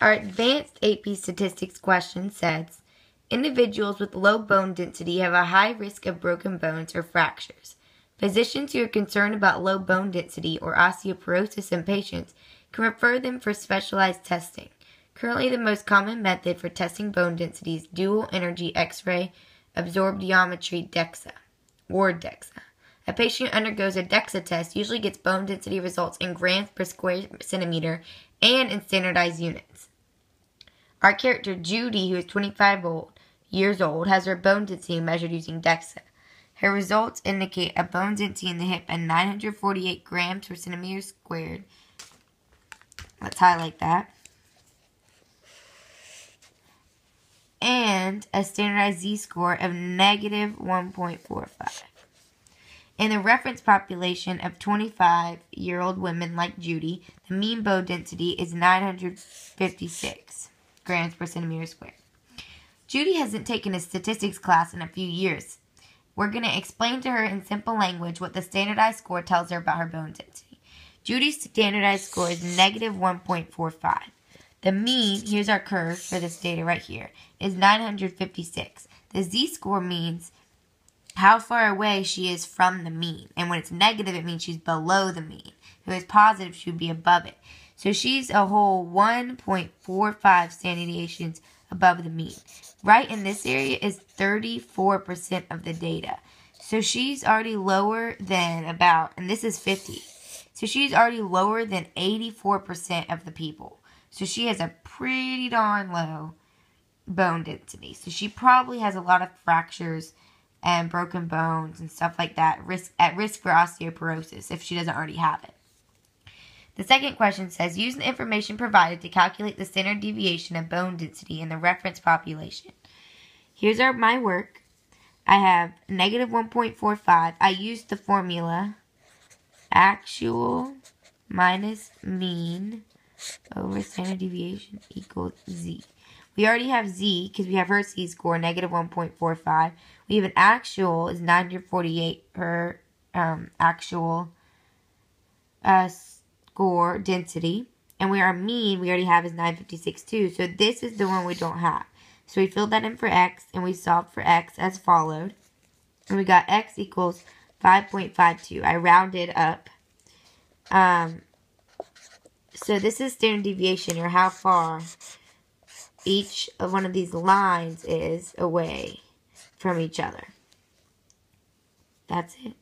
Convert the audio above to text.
Our advanced AP statistics question says, individuals with low bone density have a high risk of broken bones or fractures. Physicians who are concerned about low bone density or osteoporosis in patients can refer them for specialized testing. Currently, the most common method for testing bone density is dual energy X-ray absorptiometry DEXA, or DEXA. A patient who undergoes a DEXA test usually gets bone density results in grams per square centimeter and in standardized units. Our character Judy, who is 25 years old, has her bone density measured using DEXA. Her results indicate a bone density in the hip at 948 grams per centimeter squared. Let's highlight that. And a standardized Z-score of negative 1.45. In the reference population of 25-year-old women like Judy, the mean bone density is 956 grams per centimeter squared. Judy hasn't taken a statistics class in a few years. We're going to explain to her in simple language what the standardized score tells her about her bone density. Judy's standardized score is negative 1.45. The mean, here's our curve for this data right here, is 956. The Z-score means how far away she is from the mean. And when it's negative, it means she's below the mean. If it was positive, she would be above it. So she's a whole 1.45 standard deviations above the mean. Right in this area is 34% of the data. So she's already lower than about, and this is 50. So she's already lower than 84% of the people. So she has a pretty darn low bone density. So she probably has a lot of fractures and broken bones and stuff like that at risk for osteoporosis if she doesn't already have it. The second question says, use the information provided to calculate the standard deviation of bone density in the reference population. Here's my work. I have negative 1.45. I used the formula actual minus mean over standard deviation equals Z. We already have Z because we have her Z-score, negative 1.45. We have an actual is 948, her actual score density. And our mean we already have is 956 too. So this is the one we don't have. So we filled that in for X and we solved for X as followed. And we got X equals 5.52. I rounded up. So this is standard deviation, or how far each of one of these lines is away from each other. That's it.